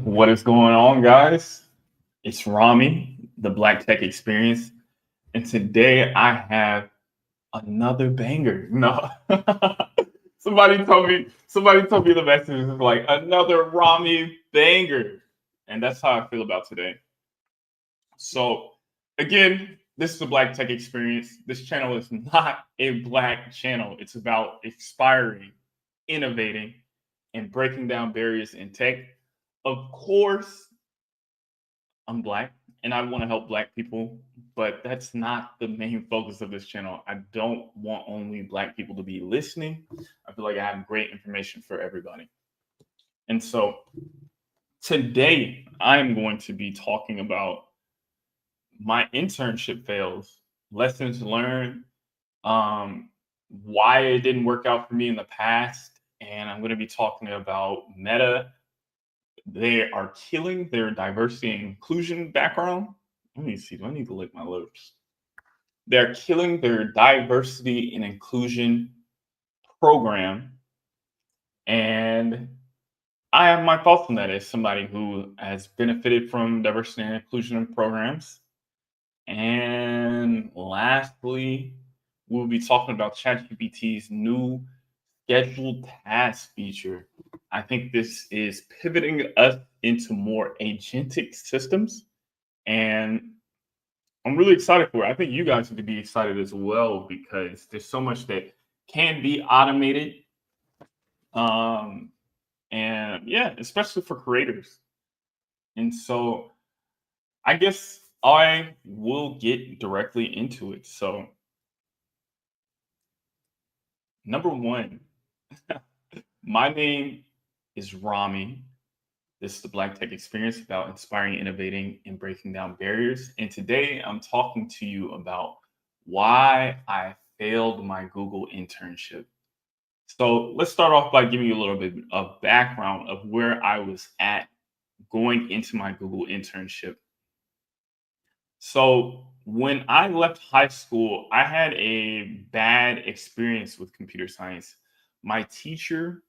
What is going on, guys? It's Rami, the Black Tech Experience, and today I have another banger. No, somebody told me the message is like another Rami banger, and that's how I feel about today. So, again, this is the Black Tech Experience. This channel is not a Black channel. It's about inspiring, innovating, and breaking down barriers in tech. Of course, I'm Black and I want to help Black people, but that's not the main focus of this channel. I don't want only Black people to be listening. I feel like I have great information for everybody. And so today I'm going to be talking about my internship fails, lessons learned, um, why it didn't work out for me in the past. And I'm going to be talking about Meta. They are killing their diversity and inclusion background. Let me see. Do I need to lick my lips? They're killing their diversity and inclusion program. And I have my thoughts on that as somebody who has benefited from diversity and inclusion programs. And lastly, we'll be talking about ChatGPT's new scheduled task feature. I think this is pivoting us into more agentic systems. And I'm really excited for it. I think you guys need to be excited as well because there's so much that can be automated. Um, and yeah, especially for creators. And so I guess I will get directly into it. So, number one, my name is Rami. This is the Black Tech Experience about inspiring, innovating, and breaking down barriers. And today I'm talking to you about why I failed my Google internship. So let's start off by giving you a little bit of background of where I was at going into my Google internship. So when I left high school, I had a bad experience with computer science. My teacher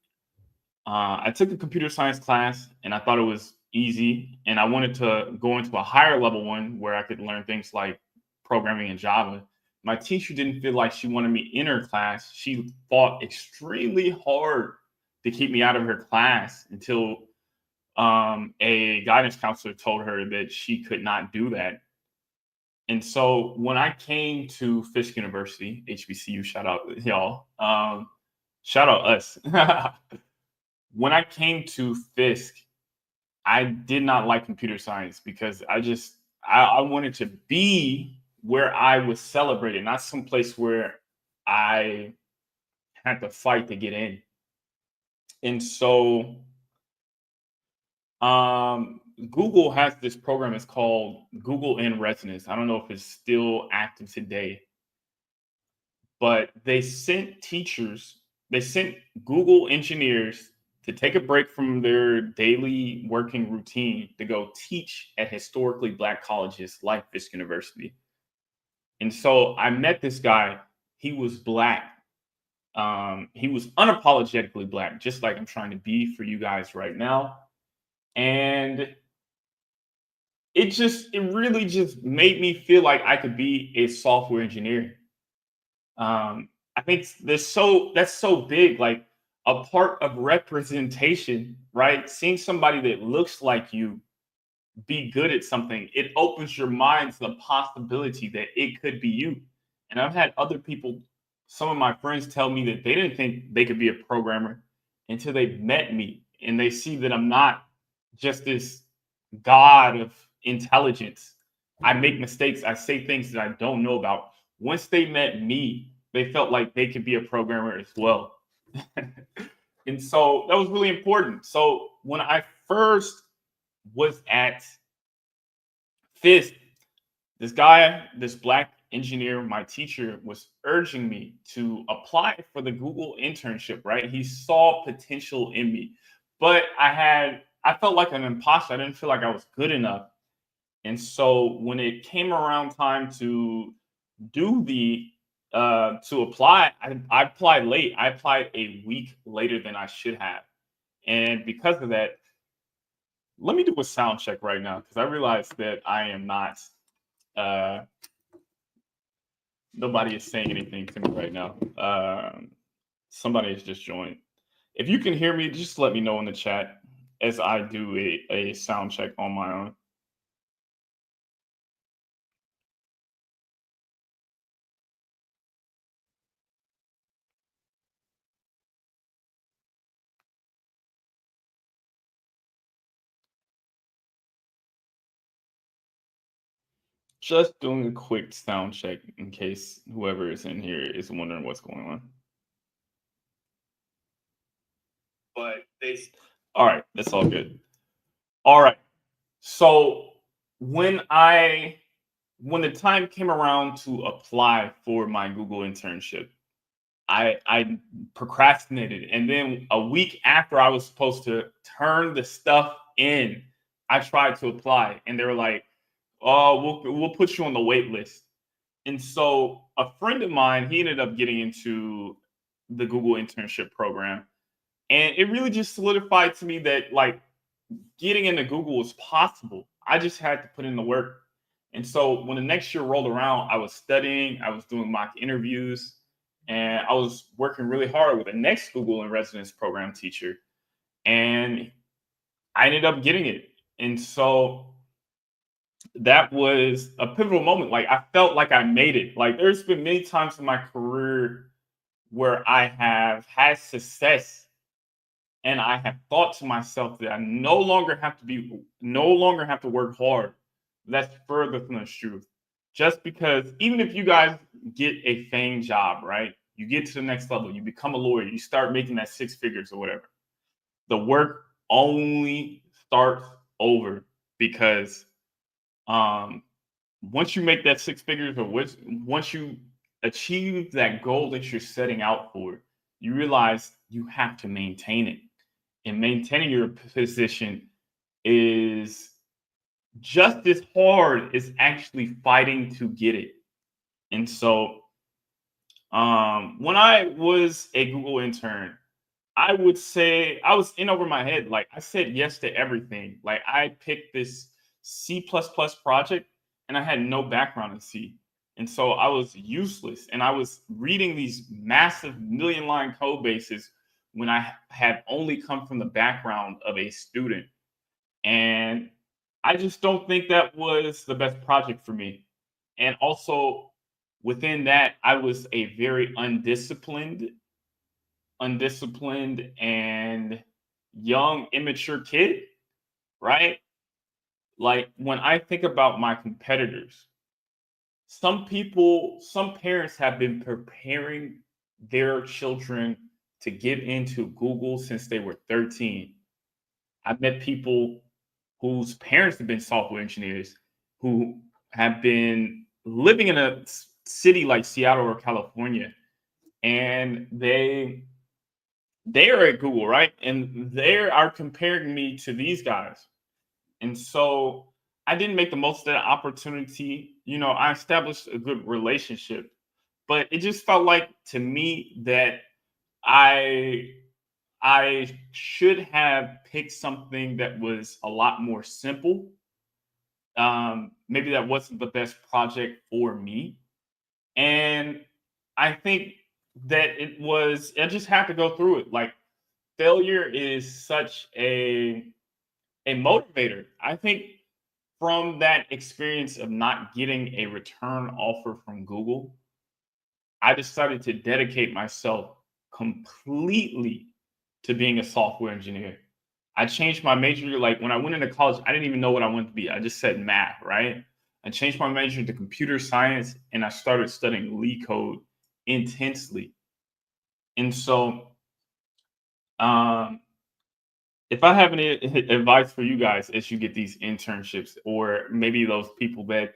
I took a computer science class and I thought it was easy. And I wanted to go into a higher level one where I could learn things like programming in Java. My teacher didn't feel like she wanted me in her class. She fought extremely hard to keep me out of her class until a guidance counselor told her that she could not do that. And so when I came to Fisk University, HBCU, shout out y'all, shout out us. When I came to Fisk, I did not like computer science because I wanted to be where I was celebrated, not someplace where I had to fight to get in. And so Google has this program. It's called Google in Residence. I don't know if it's still active today, but they sent Google engineers to take a break from their daily working routine to go teach at historically Black colleges like Fisk University. And so I met this guy. He was Black. He was unapologetically Black, just like I'm trying to be for you guys right now. And it really just made me feel like I could be a software engineer. I think that's so big. Like a part of representation, right? Seeing somebody that looks like you be good at something, it opens your mind to the possibility that it could be you. And I've had other people, some of my friends tell me that they didn't think they could be a programmer until they met me and they see that I'm not just this god of intelligence. I make mistakes, I say things that I don't know about. Once they met me, they felt like they could be a programmer as well. And so that was really important. So when I first was at Fisk, this Black engineer, my teacher, was urging me to apply for the Google internship, right? He saw potential in me, but I felt like an imposter. I didn't feel like I was good enough. And so when it came around time to do the to apply, I applied late. I applied a week later than I should have. And because of that, Let me do a sound check right now because I realize that I am not. Uh, Nobody is saying anything to me right now. Somebody has just joined. If you can hear me, just let me know in the chat as I do a sound check on my own. Just doing a quick sound check in case whoever is in here is wondering what's going on. But all right, that's all good. All right. So when I when the time came around to apply for my Google internship, I procrastinated, and then a week after I was supposed to turn the stuff in, I tried to apply, and they were like, "Oh, we'll put you on the wait list." And so a friend of mine, he ended up getting into the Google internship program, and it really just solidified to me that like getting into Google was possible. I just had to put in the work. And so when the next year rolled around, I was studying, I was doing mock interviews, and I was working really hard with the next Google in residence program teacher. And I ended up getting it. And so that was a pivotal moment. Like I felt like I made it. Like there's been many times in my career where I have had success and I have thought to myself that I no longer have to work hard. That's further from the truth. Just because even if you guys get a FAANG job, right? You get to the next level, you become a lawyer, you start making that six figures or whatever. The work only starts over because um once you make that six figures or once you achieve that goal that you're setting out for, you realize you have to maintain it, and maintaining your position is just as hard as actually fighting to get it. And so, when I was a Google intern, I would say I was in over my head. Like I said yes to everything. Like I picked this C++ project and I had no background in C. And so I was useless. And I was reading these massive million line code bases when I had only come from the background of a student. And I just don't think that was the best project for me. And also within that, I was a very undisciplined and young, immature kid, right? Like when I think about my competitors, some parents have been preparing their children to get into Google since they were 13. I've met people whose parents have been software engineers who have been living in a city like Seattle or California, and they are at Google, right? And they are comparing me to these guys. And so I didn't make the most of that opportunity. You know, I established a good relationship, but it just felt like to me that I I should have picked something that was a lot more simple. Maybe that wasn't the best project for me. And I think that I just had to go through it. Like failure is such a motivator. I think from that experience of not getting a return offer from Google, I decided to dedicate myself completely to being a software engineer. I changed my major. Like when I went into college, I didn't even know what I wanted to be. I just said math, right? I changed my major to computer science and I started studying leetcode intensely. And so, um, if I have any advice for you guys as you get these internships, or maybe those people that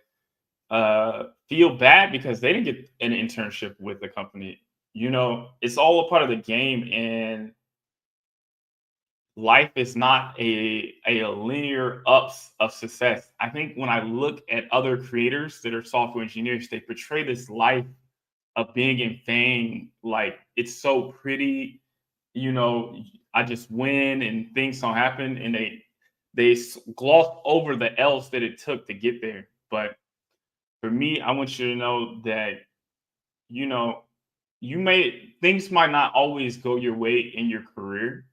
feel bad because they didn't get an internship with the company, you know, it's all a part of the game, and life is not a linear ups of success. I think when I look at other creators that are software engineers, they portray this life of being in fame like it's so pretty, you know, I just win and things don't happen, and they gloss over the L's that it took to get there. But for me, I want you to know that, you know, things might not always go your way in your career,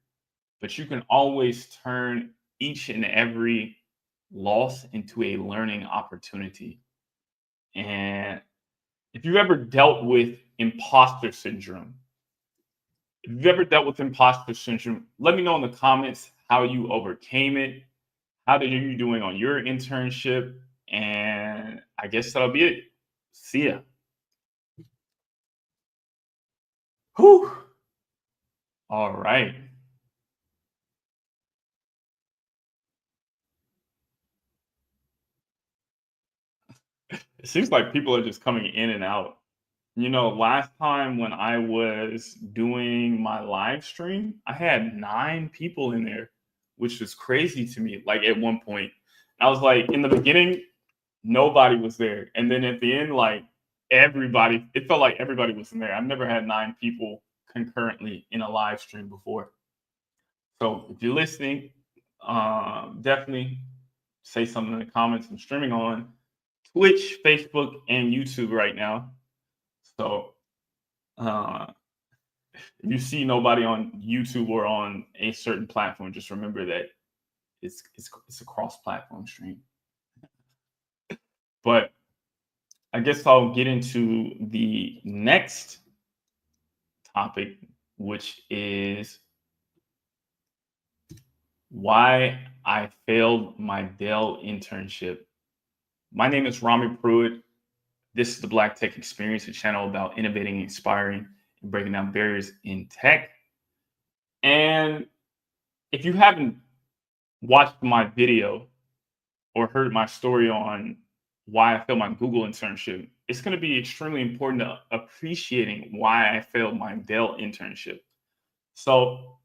but you can always turn each and every loss into a learning opportunity. And if you've ever dealt with imposter syndrome, if you've ever dealt with imposter syndrome, let me know in the comments how you overcame it. How are you doing on your internship? And I guess that'll be it. See ya. Whew. All right. It seems like people are just coming in and out. Last time when I was doing my live stream, I had 9 people in there, which was crazy to me. Like at one point, I was like, in the beginning, nobody was there. And then at the end, like it felt like everybody was in there. I've never had 9 people concurrently in a live stream before. So if you're listening, definitely say something in the comments. I'm streaming on Twitch, Facebook, and YouTube right now. So if you see nobody on YouTube or on a certain platform, just remember that it's a cross-platform stream. But I guess I'll get into the next topic, which is why I failed my Dell internship. My name is Rami Pruitt. This is the Black Tech Experience, a channel about innovating, inspiring, and breaking down barriers in tech. And if you haven't watched my video or heard my story on why I failed my Google internship, it's going to be extremely important to appreciating why I failed my Dell internship. So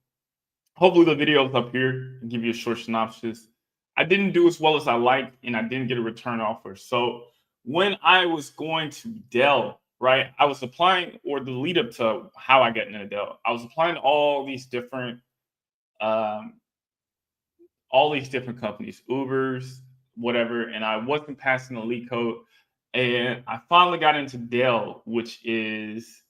hopefully the video is up here and give you a short synopsis. I didn't do as well as I liked, and I didn't get a return offer. So when I was going to Dell, right, I was applying, or the lead up to how I got into Dell, I was applying to all these different companies, Ubers, whatever, and I wasn't passing the LeetCode. And I finally got into Dell, which is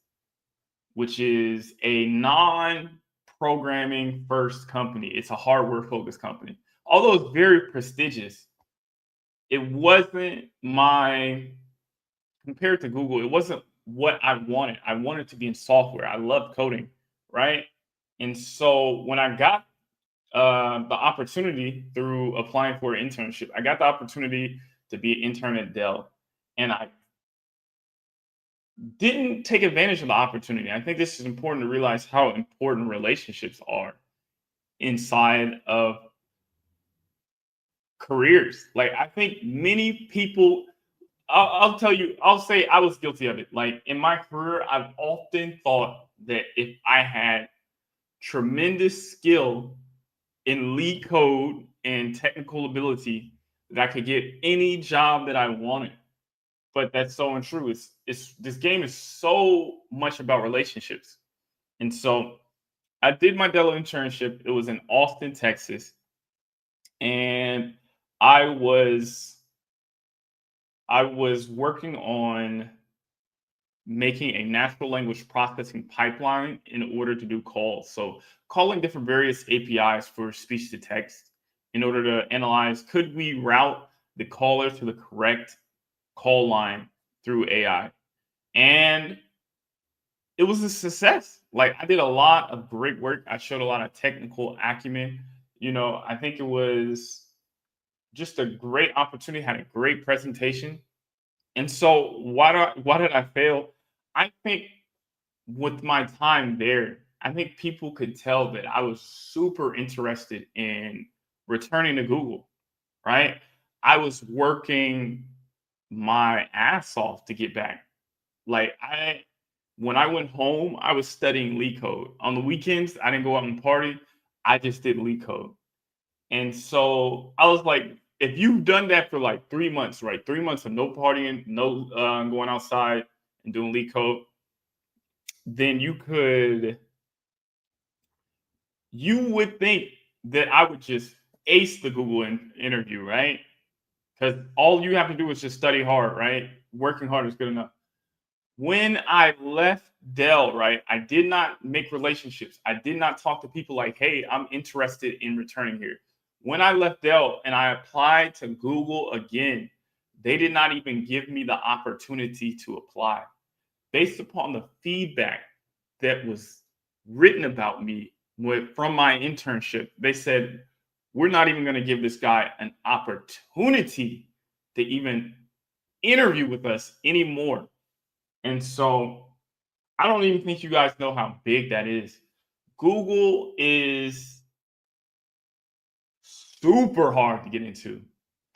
a non-programming first company. It's a hardware focused company. Although it's very prestigious, it wasn't compared to Google, it wasn't what I wanted. I wanted to be in software. I love coding, right? And so when I got the opportunity through applying for an internship, I got the opportunity to be an intern at Dell. And I didn't take advantage of the opportunity. I think this is important to realize how important relationships are inside of careers. Like, I think many people, I'll tell you, I'll say I was guilty of it. Like in my career, I've often thought that if I had tremendous skill in LeetCode and technical ability, that I could get any job that I wanted. But that's so untrue. It's this game is so much about relationships. And so I did my Dell internship. It was in Austin, Texas. And I was working on making a natural language processing pipeline in order to do calls. So calling different various APIs for speech to text in order to analyze, could we route the caller to the correct call line through AI? And it was a success. Like, I did a lot of great work. I showed a lot of technical acumen. I think it was just a great opportunity, had a great presentation. And so why did I fail? I think with my time there, I think people could tell that I was super interested in returning to Google, right? I was working my ass off to get back. Like, when I went home, I was studying LeetCode. On the weekends, I didn't go out and party. I just did LeetCode. And so I was like, if you've done that for like 3 months, right? 3 months of no partying, no going outside and doing LeetCode, then you would think that I would just ace the Google interview, right? Because all you have to do is just study hard, right? Working hard is good enough. When I left Dell, right, I did not make relationships. I did not talk to people like, hey, I'm interested in returning here. When I left Dell and I applied to Google again, they did not even give me the opportunity to apply. Based upon the feedback that was written about me from my internship, they said, we're not even going to give this guy an opportunity to even interview with us anymore. And so I don't even think you guys know how big that is. Google is super hard to get into.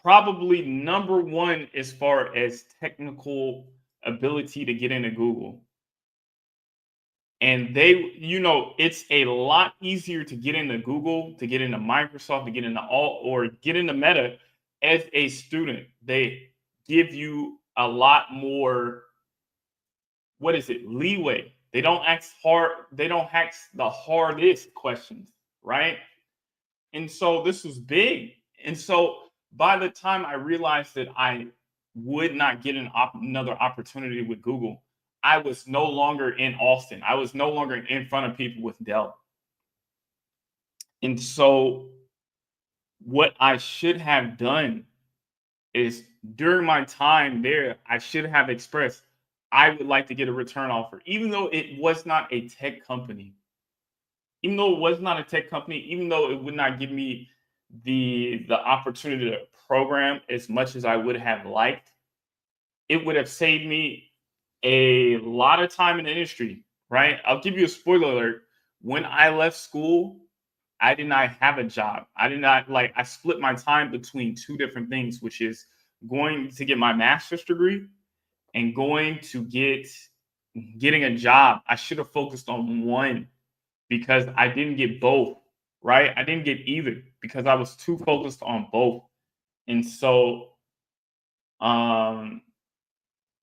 Probably number one as far as technical ability to get into Google. And it's a lot easier to get into Google, to get into Microsoft, to get into or get into Meta as a student. They give you a lot more, leeway. They don't ask the hardest questions, right? And so this was big. And so by the time I realized that I would not get another opportunity with Google, I was no longer in Austin. I was no longer in front of people with Dell. And so what I should have done is during my time there, I should have expressed, I would like to get a return offer, even though it was not a tech company. Even though it would not give me the opportunity to program as much as I would have liked, it would have saved me a lot of time in the industry, right? I'll give you a spoiler alert. When I left school, I did not have a job. I split my time between two different things, which is going to get my master's degree and getting a job. I should have focused on one because I didn't get both, right? I didn't get either because I was too focused on both. And so,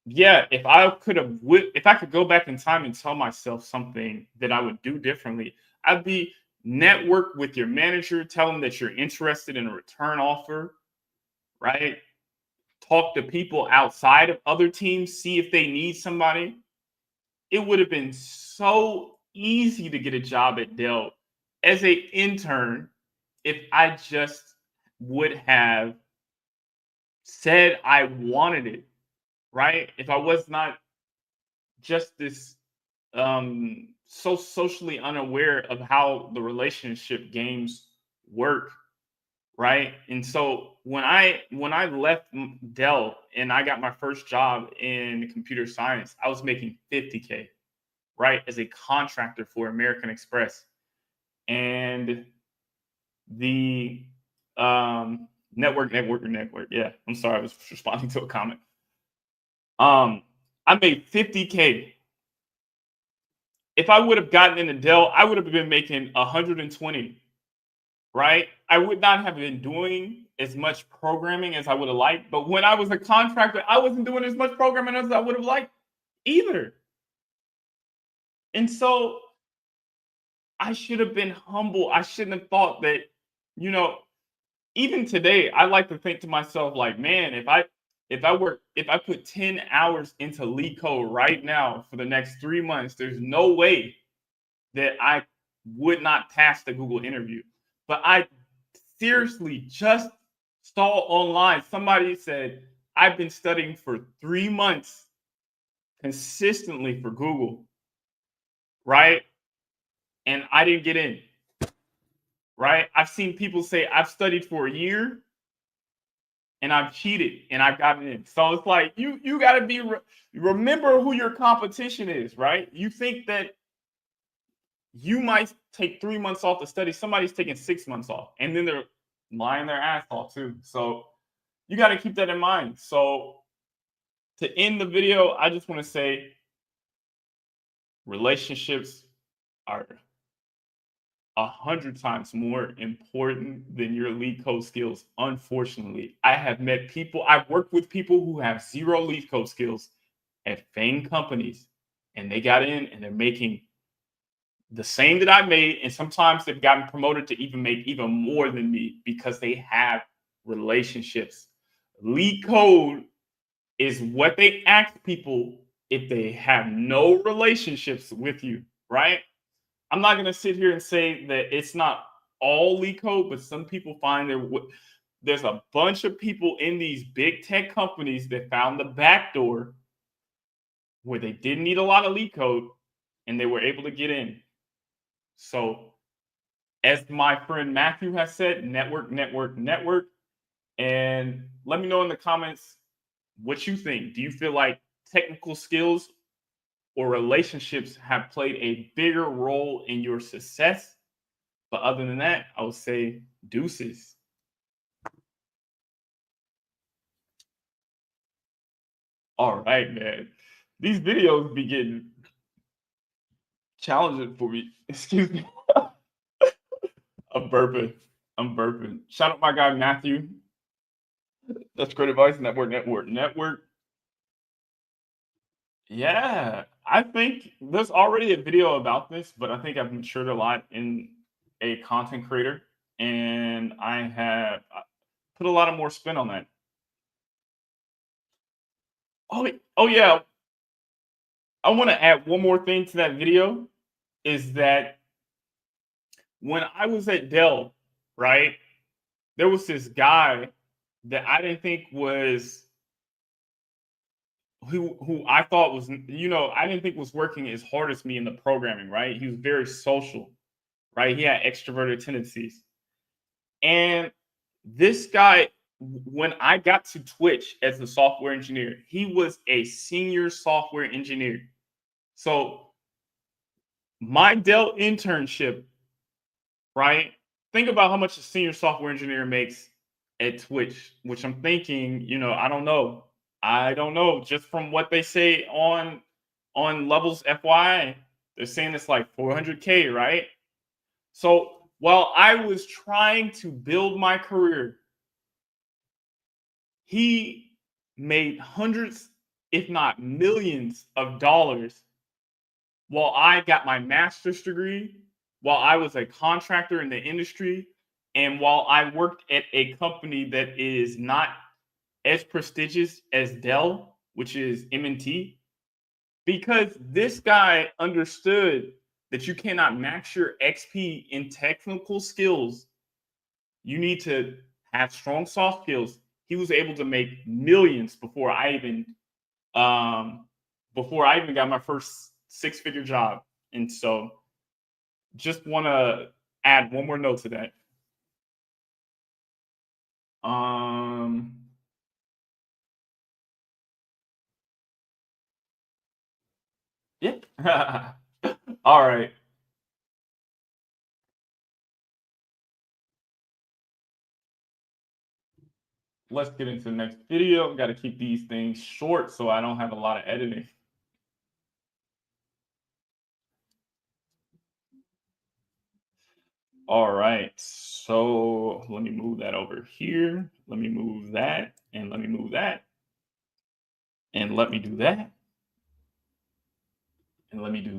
yeah, if I could go back in time and tell myself something that I would do differently, I'd be network with your manager, tell them that you're interested in a return offer, right? Talk to people outside of other teams, see if they need somebody. It would have been so easy to get a job at Dell as an intern if I just would have said I wanted it, right? If I was not just this so socially unaware of how the relationship games work, right? And so when I left Dell and I got my first job in computer science, I was making $50K, right, as a contractor for American Express. And the network. Yeah, I'm sorry, I was responding to a comment. I made $50K. If I would have gotten into Dell, I would have been making 120, right? I would not have been doing as much programming as I would have liked. But when I was a contractor, I wasn't doing as much programming as I would have liked either. And so I should have been humble. I shouldn't have thought that, even today, I like to think to myself, like, man, if I put 10 hours into LeetCode right now for the next 3 months, there's no way that I would not pass the Google interview. But I seriously just saw online, somebody said, I've been studying for 3 months consistently for Google, right? And I didn't get in, right? I've seen people say, I've studied for a year and I've cheated and I've gotten in. So it's like, you got to remember who your competition is, right? You think that you might take 3 months off to study. Somebody's taking 6 months off and then they're lying their ass off too. So you got to keep that in mind. So to end the video, I just want to say relationships are 100 times more important than your LeetCode skills. Unfortunately, I've worked with people who have zero LeetCode skills at FAANG companies, and they got in and they're making the same that I made, and sometimes they've gotten promoted to even make even more than me because they have relationships. LeetCode is what they ask people if they have no relationships with you, right? I'm not going to sit here and say that it's not all LeetCode, but some people find there's a bunch of people in these big tech companies that found the back door where they didn't need a lot of LeetCode and they were able to get in. So, as my friend Matthew has said, network, network, network. And let me know in the comments what you think. Do you feel like technical skills or relationships have played a bigger role in your success? But other than that, I would say deuces. All right, man. These videos be getting challenging for me. Excuse me. I'm burping. I'm burping. Shout out my guy Matthew. That's great advice. Network, network, network. Yeah, I think there's already a video about this, but I think I've matured a lot in a content creator, and I have put a lot of more spin on that. Oh yeah. I want to add one more thing to that video is that when I was at Dell, right, there was this guy that I didn't think was who I thought was, I didn't think was working as hard as me in the programming, right? He was very social, right? He had extroverted tendencies. And this guy, when I got to Twitch as a software engineer, he was a senior software engineer. So my Dell internship, right? Think about how much a senior software engineer makes at Twitch, which I'm thinking, I don't know. I don't know. Just from what they say on levels FYI, they're saying it's like 400K, right? So while I was trying to build my career, he made hundreds, if not millions of dollars while I got my master's degree, while I was a contractor in the industry, and while I worked at a company that is not as prestigious as Dell, which is M&T, because this guy understood that you cannot max your XP in technical skills. You need to have strong soft skills. He was able to make millions before I even got my first six-figure job. And so just want to add one more note to that. Yeah. All right. Let's get into the next video. Got to keep these things short so I don't have a lot of editing. All right, so let me move that over here. Let me move that, and let me move that, and let me do that, and let me do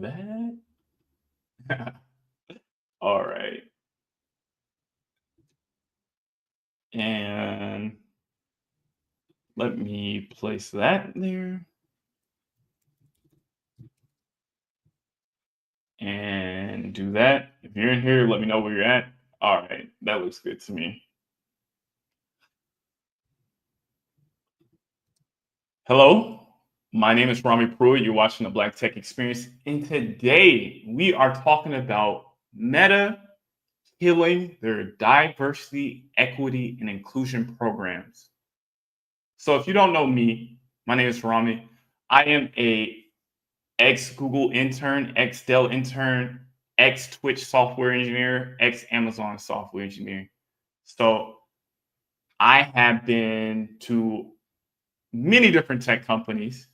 that. All right. And let me place that there. And do that. If you're in here, let me know where you're at. All right, that looks good to me. Hello, my name is Rami Pruitt. You're watching the Black Tech Experience. And today we are talking about Meta killing their diversity, equity, and inclusion programs. So if you don't know me, my name is Rami. I am a ex-Google intern, ex-Dell intern, ex-Twitch software engineer, ex-Amazon software engineer. So I have been to many different tech companies,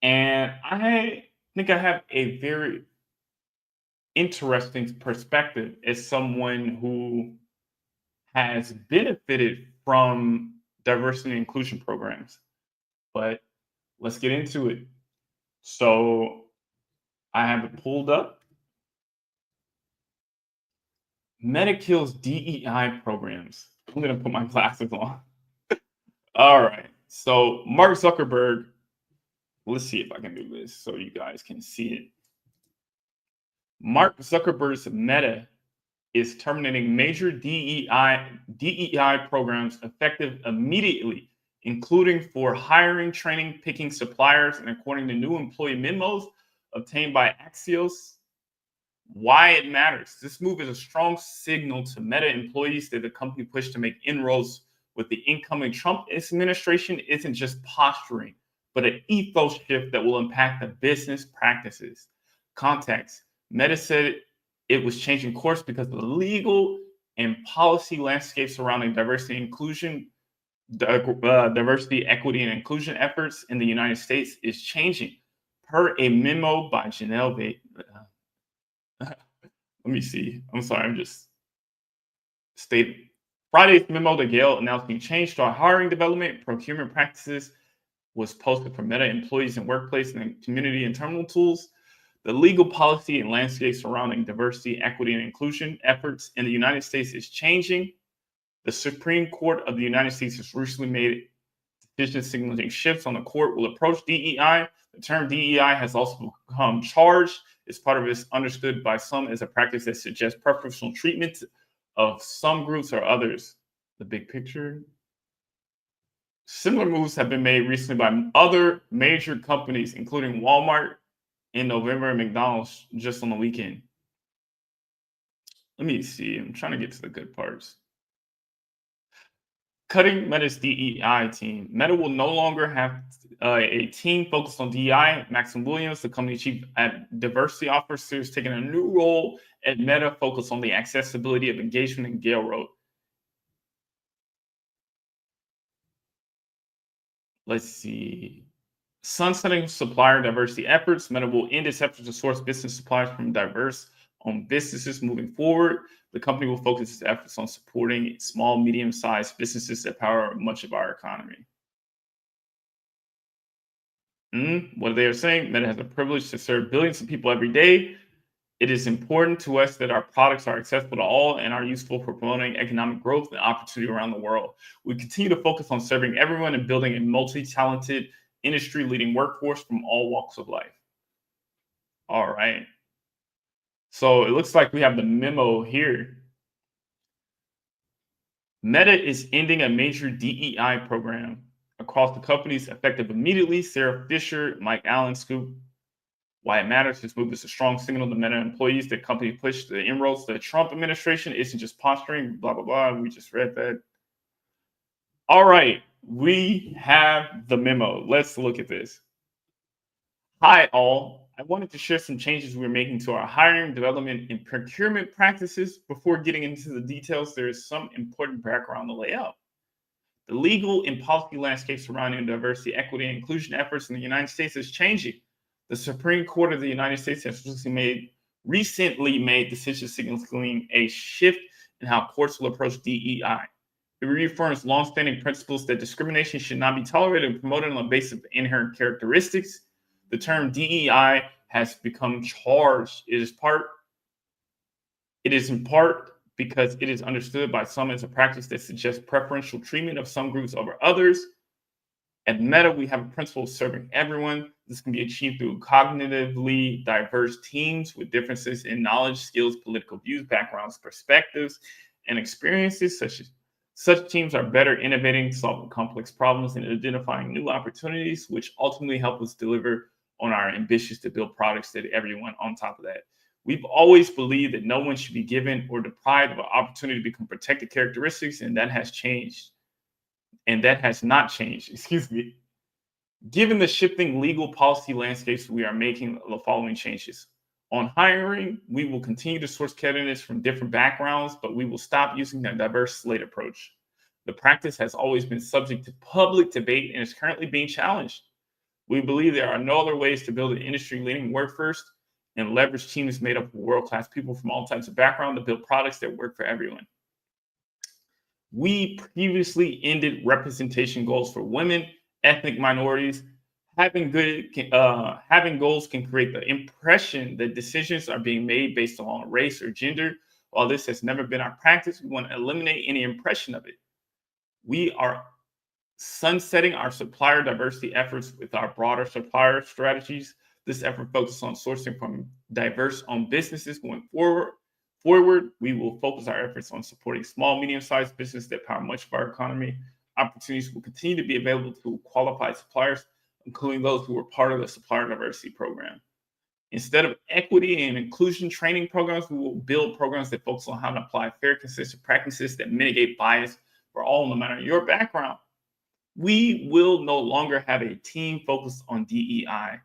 and I think I have a very interesting perspective as someone who has benefited from diversity and inclusion programs. But let's get into it. So I have it pulled up. Meta kills DEI programs. I'm going to put my glasses on. All right. So Mark Zuckerberg, let's see if I can do this so you guys can see it. Mark Zuckerberg's Meta is terminating major DEI programs effective immediately, including for hiring, training, picking suppliers, and according to new employee memos obtained by Axios. Why it matters. This move is a strong signal to Meta employees that the company push to make inroads with the incoming Trump administration isn't just posturing, but an ethos shift that will impact the business practices. Context. Meta said it was changing course because the legal and policy landscape surrounding diversity, equity, and inclusion efforts in the United States is changing. Per a memo by Janelle let me see. I'm sorry, I'm just stating. Friday's memo to Gale announcing change to our hiring, development, procurement practices was posted for Meta employees in workplace and community internal tools. The legal policy and landscape surrounding diversity, equity, and inclusion efforts in the United States is changing. The Supreme Court of the United States has recently made decisions signaling shifts on the court will approach DEI. The term DEI has also become charged. It's part of it understood by some as a practice that suggests preferential treatment of some groups or others. The big picture. Similar moves have been made recently by other major companies, including Walmart in November and McDonald's just on the weekend. Let me see. I'm trying to get to the good parts. Cutting Meta's DEI team. Meta will no longer have a team focused on DEI. Maxim Williams, the company chief diversity officer, is taking a new role at Meta focused on the accessibility of engagement, and Gale wrote. Let's see. Sunsetting supplier diversity efforts. Meta will end its efforts to source business suppliers from diverse-owned businesses moving forward. The company will focus its efforts on supporting small, medium-sized businesses that power much of our economy. What they are saying, Meta has a privilege to serve billions of people every day. It is important to us that our products are accessible to all and are useful for promoting economic growth and opportunity around the world. We continue to focus on serving everyone and building a multi-talented, industry-leading workforce from all walks of life. All right. So it looks like we have the memo here. Meta is ending a major DEI program across the companies effective immediately. Sarah Fisher, Mike Allen, Scoop. Why it matters. This move is a strong signal to Meta employees that company push the inroads to the Trump administration isn't just posturing, blah, blah, blah. We just read that. All right. We have the memo. Let's look at this. Hi, all. I wanted to share some changes we're making to our hiring, development, and procurement practices. Before getting into the details, there is some important background to lay out. The legal and policy landscape surrounding diversity, equity, and inclusion efforts in the United States is changing. The Supreme Court of the United States has recently made decisions signaling a shift in how courts will approach DEI. It reaffirms longstanding principles that discrimination should not be tolerated and promoted on the basis of inherent characteristics. The term DEI has become charged. It is in part because it is understood by some as a practice that suggests preferential treatment of some groups over others. At Meta, we have a principle of serving everyone. This can be achieved through cognitively diverse teams with differences in knowledge, skills, political views, backgrounds, perspectives, and experiences. Such teams are better innovating, solving complex problems, and identifying new opportunities, which ultimately help us deliver on our ambitions to build products that everyone on top of that. We've always believed that no one should be given or deprived of an opportunity to become protected characteristics, and that has changed. And that has not changed, excuse me. Given the shifting legal policy landscapes, we are making the following changes. On hiring, we will continue to source candidates from different backgrounds, but we will stop using the diverse slate approach. The practice has always been subject to public debate and is currently being challenged. We believe there are no other ways to build an industry-leading workforce and leverage teams made up of world-class people from all types of backgrounds to build products that work for everyone. We previously ended representation goals for women, ethnic minorities. Having goals can create the impression that decisions are being made based on race or gender. While this has never been our practice, we want to eliminate any impression of it. We are sunsetting our supplier diversity efforts with our broader supplier strategies. This effort focuses on sourcing from diverse-owned businesses going forward. We will focus our efforts on supporting small, medium-sized businesses that power much of our economy. Opportunities will continue to be available to qualified suppliers, including those who are part of the supplier diversity program. Instead of equity and inclusion training programs, we will build programs that focus on how to apply fair, consistent practices that mitigate bias for all, no matter your background. We will no longer have a team focused on DEI.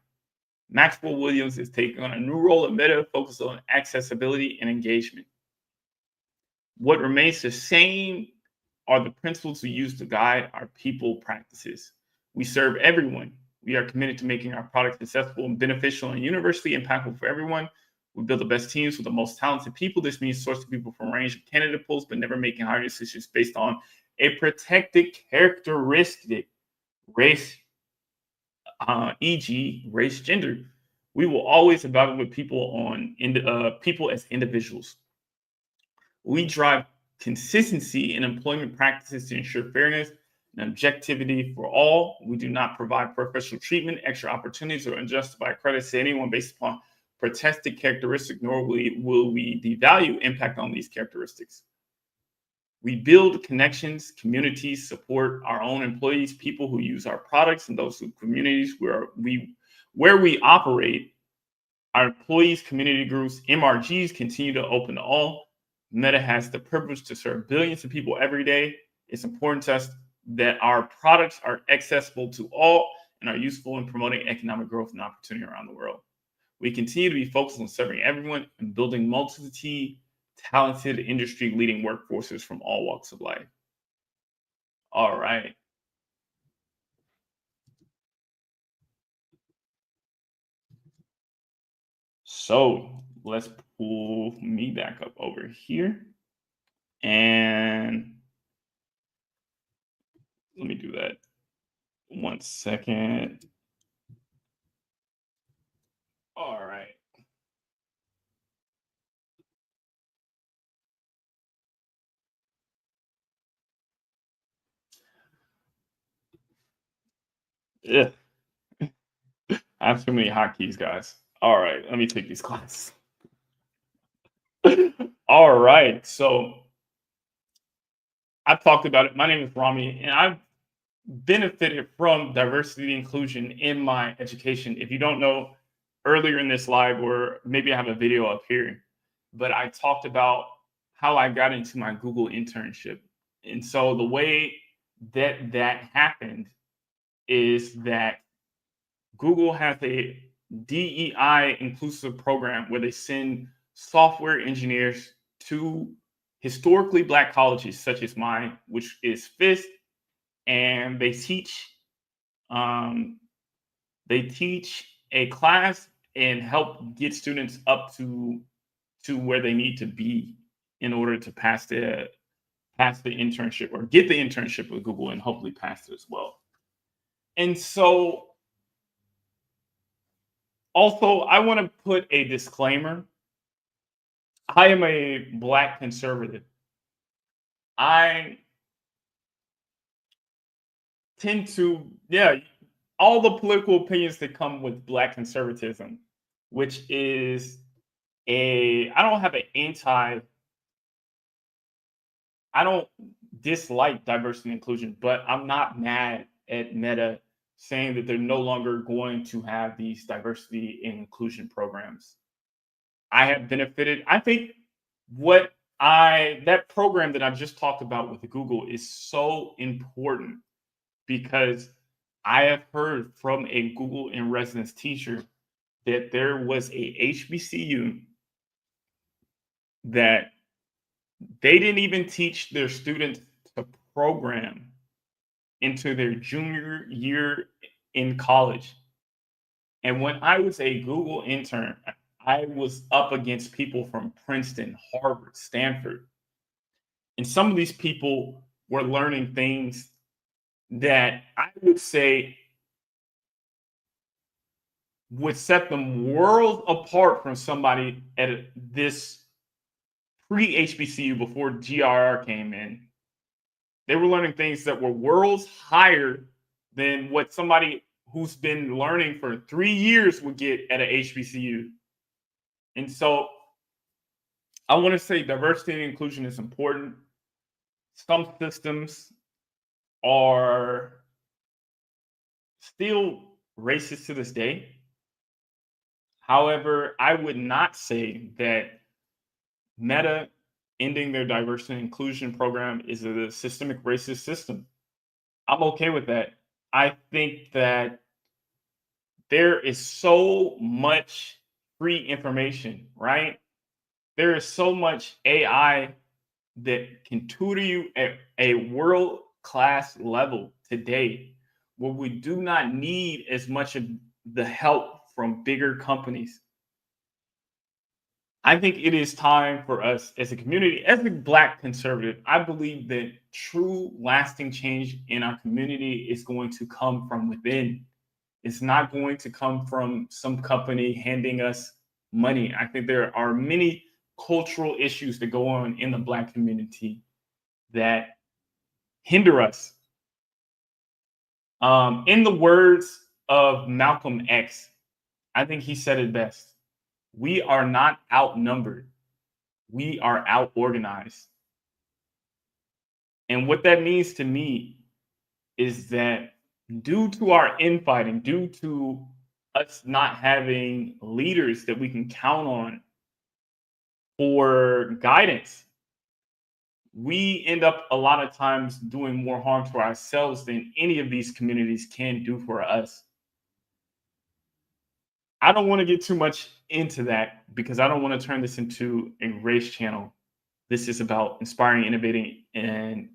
Maxwell Williams is taking on a new role at Meta focused on accessibility and engagement. What remains the same are the principles we use to guide our people practices. We serve everyone. We are committed to making our products accessible and beneficial and universally impactful for everyone. We build the best teams with the most talented people. This means sourcing people from a range of candidate pools, but never making hiring decisions based on a protected characteristic, race, e.g., race, gender. We will always evaluate people people as individuals. We drive consistency in employment practices to ensure fairness and objectivity for all. We do not provide preferential treatment, extra opportunities, or unjustified credits to anyone based upon protected characteristics, nor will we devalue impact on these characteristics. We build connections, communities, support our own employees, people who use our products, and those communities where we operate. Our employees, community groups, MRGs continue to open to all. Meta has the privilege to serve billions of people every day. It's important to us that our products are accessible to all and are useful in promoting economic growth and opportunity around the world. We continue to be focused on serving everyone and building multi-talented industry-leading workforces from all walks of life. All right. So let's pull me back up over here. And let me do that. 1 second. All right. Yeah. I have too many hotkeys, guys. All right, let me take these classes. All right, so I've talked about it. My name is Rami, and I've benefited from diversity and inclusion in my education. If you don't know, earlier in this live, or maybe I have a video up here, but I talked about how I got into my Google internship. And so the way that happened is that Google has a DEI inclusive program where they send software engineers to historically Black colleges, such as mine, which is Fisk, and they teach a class and help get students up to where they need to be in order to pass the internship or get the internship with Google and hopefully pass it as well. And so also, I want to put a disclaimer. I am a Black conservative. I tend to, all the political opinions that come with Black conservatism, which is I don't dislike diversity and inclusion, but I'm not mad at Meta saying that they're no longer going to have these diversity and inclusion programs. I have benefited. I think that program that I just talked about with Google is so important because I have heard from a Google in residence teacher that there was a HBCU that they didn't even teach their students to program into their junior year in college. And when I was a Google intern, I was up against people from Princeton, Harvard, Stanford. And some of these people were learning things that I would say would set them worlds apart from somebody at this pre-HBCU, before GRR came in, they were learning things that were worlds higher than what somebody who's been learning for 3 years would get at an HBCU. And so I want to say diversity and inclusion is important. Some systems are still racist to this day. However, I would not say that Meta ending their diversity and inclusion program is a systemic racist system. I'm okay with that. I think that there is so much free information, right? There is so much AI that can tutor you at a world class level today, where we do not need as much of the help from bigger companies. I think it is time for us as a community, as a Black conservative. I believe that true lasting change in our community is going to come from within. It's not going to come from some company handing us money. I think there are many cultural issues that go on in the Black community that hinder us. In the words of Malcolm X, I think he said it best. We are not outnumbered. We are out-organized. And what that means to me is that due to our infighting, due to us not having leaders that we can count on for guidance, we end up a lot of times doing more harm to ourselves than any of these communities can do for us. I don't want to get too much into that because I don't want to turn this into a race channel. This is about inspiring, innovating, and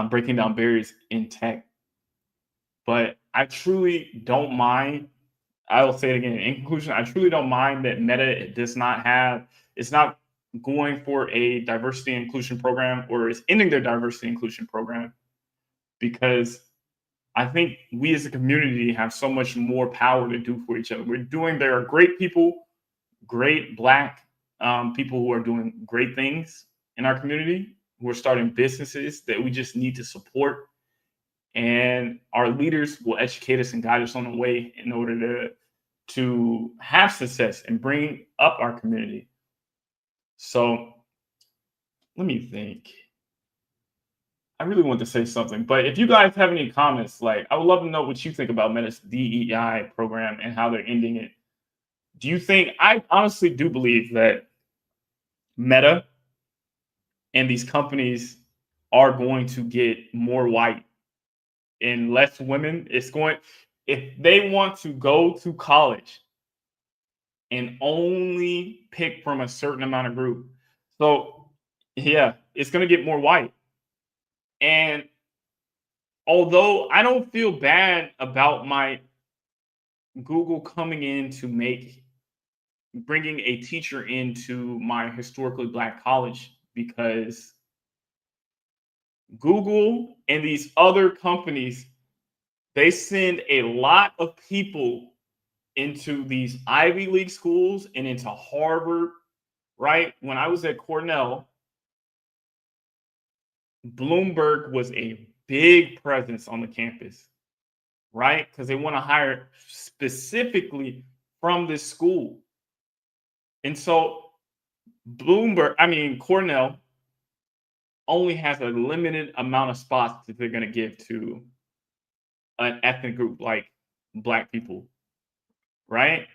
breaking down barriers in tech. But I truly don't mind. I will say it again. In conclusion, I truly don't mind that Meta does not have, it's not going for a diversity and inclusion program, or is ending their diversity and inclusion program, because I think we as a community have so much more power to do for each other. There are great people, great Black people who are doing great things in our community, who are starting businesses that we just need to support. And our leaders will educate us and guide us on the way in order to have success and bring up our community. So let me think. I really want to say something, but if you guys have any comments, like, I would love to know what you think about Meta's DEI program and how they're ending it. Do you think, I honestly do believe that Meta and these companies are going to get more white and less women. If they want to go to college and only pick from a certain amount of group. So yeah, it's going to get more white. And although I don't feel bad about my Google coming in to bringing a teacher into my historically Black college, because Google and these other companies, they send a lot of people into these Ivy League schools and into Harvard, right? When I was at Cornell, Bloomberg was a big presence on the campus, right? Because they want to hire specifically from this school. And so Cornell only has a limited amount of spots that they're going to give to an ethnic group like Black people, right?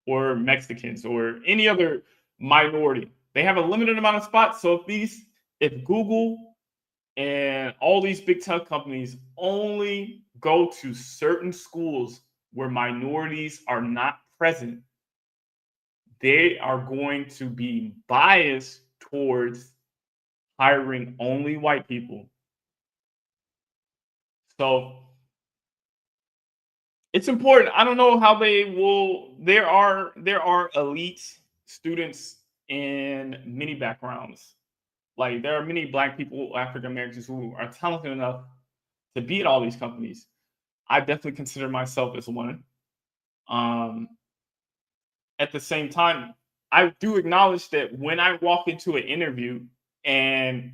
Or Mexicans or any other minority. They have a limited amount of spots. So if Google and all these big tech companies only go to certain schools where minorities are not present, they are going to be biased towards hiring only white people. So it's important. I don't know how they will. There are elite students in many backgrounds. Like, there are many Black people, African Americans, who are talented enough to be at all these companies. I definitely consider myself as one. At the same time, I do acknowledge that when I walk into an interview and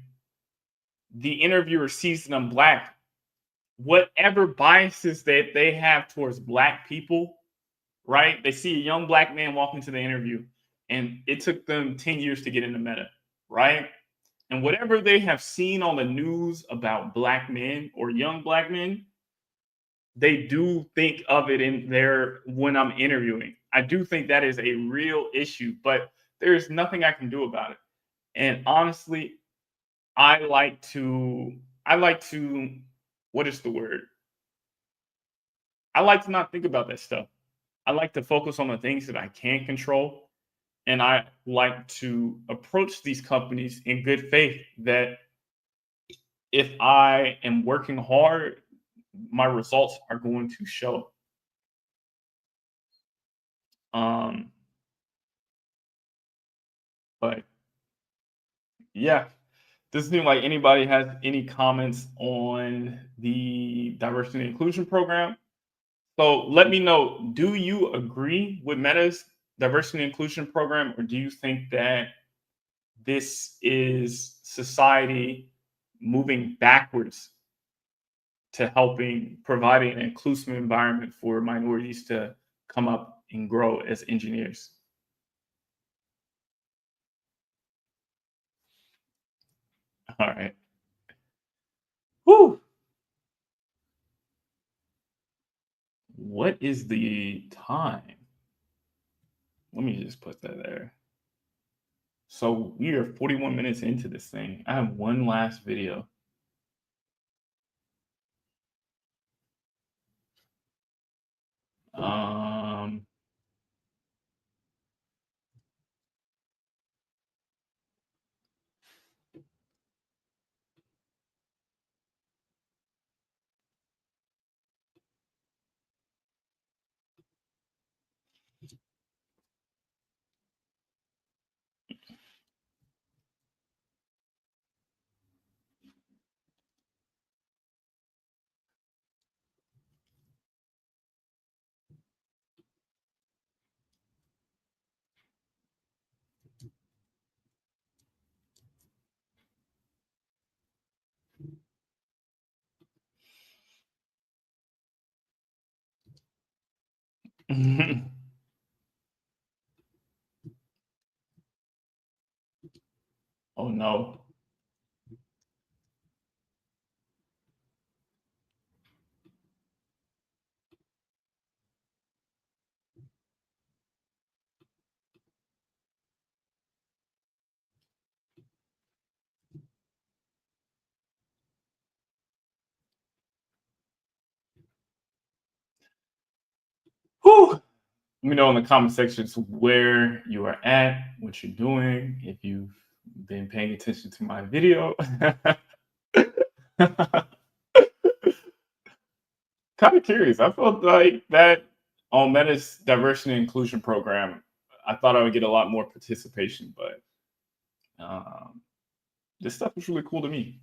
the interviewer sees that I'm black, whatever biases that they have towards black people, right? They see a young black man walk into the interview and it took them 10 years to get into Meta, right? And whatever they have seen on the news about black men or young black men, they do think of it in there when I'm interviewing. I do think that is a real issue, but there is nothing I can do about it. And honestly, I like to, what is the word? I like to not think about that stuff. I like to focus on the things that I can control. And I like to approach these companies in good faith that if I am working hard, my results are going to show. Um, but yeah, doesn't seem like anybody has any comments on the diversity and inclusion program. So let me know, do you agree with Meta's diversity and inclusion program, or do you think that this is society moving backwards to helping providing an inclusive environment for minorities to come up and grow as engineers? All right. Whew. What is the time? Let me just put that there. So we are 41 minutes into this thing. I have one last video. Um, oh no. Whew. Let me know in the comment sections where you are at, what you're doing, if you've been paying attention to my video. Kind of curious. I felt like that on Meta's diversity and inclusion program, I thought I would get a lot more participation, but um, this stuff was really cool to me.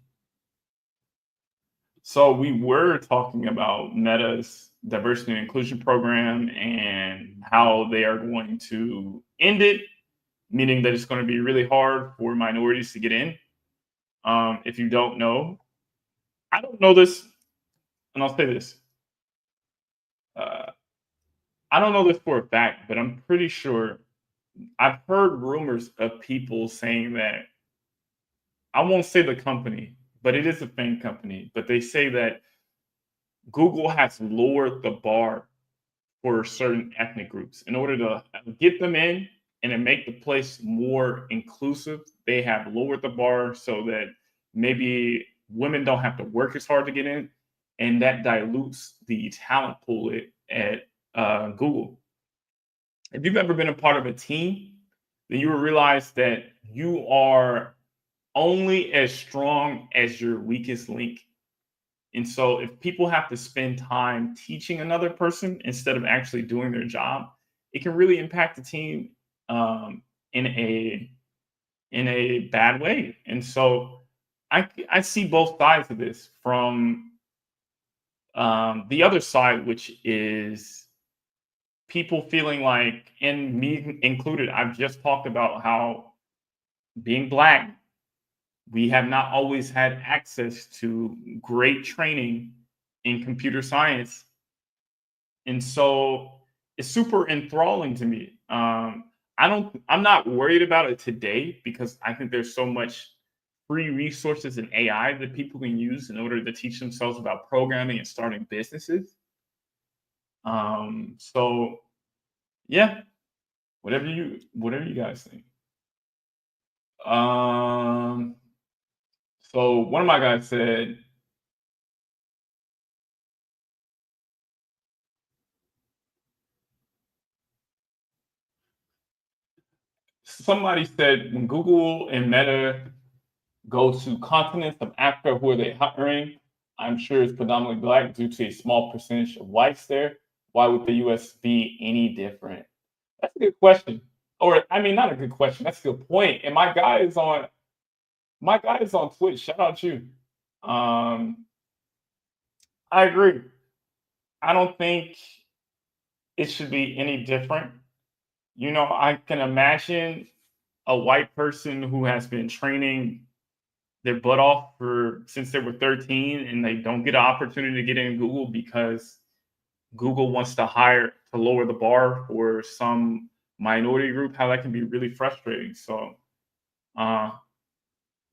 So we were talking about Meta's diversity and inclusion program and how they are going to end it, meaning that it's going to be really hard for minorities to get in. If you don't know, I don't know this, and I'll say this. Uh, I don't know this for a fact, but I'm pretty sure I've heard rumors of people saying that I won't say the company, but it is a FAANG company. But they say that Google has lowered the bar for certain ethnic groups in order to get them in and to make the place more inclusive. They have lowered the bar so that maybe women don't have to work as hard to get in, and that dilutes the talent pool at Google. If you've ever been a part of a team, then you will realize that you are only as strong as your weakest link. And so if people have to spend time teaching another person instead of actually doing their job, it can really impact the team in a bad way. And so I see both sides of this from the other side, which is people feeling like, and me included, I've just talked about how being Black, we have not always had access to great training in computer science. And so it's super enthralling to me. I'm not worried about it today because I think there's so much free resources in AI that people can use in order to teach themselves about programming and starting businesses. So yeah, whatever you guys think. Um, so one of my guys said, somebody said when Google and Meta go to continents of Africa, who are they hiring? I'm sure it's predominantly Black due to a small percentage of whites there. Why would the US be any different? That's a good question. Or I mean, not a good question. That's a good point. And my guy is on Twitch. Shout out you. Um, I agree. I don't think it should be any different. I can imagine a white person who has been training their butt off for since they were 13 and they don't get an opportunity to get in Google because Google wants to lower the bar for some minority group, how that can be really frustrating. So uh,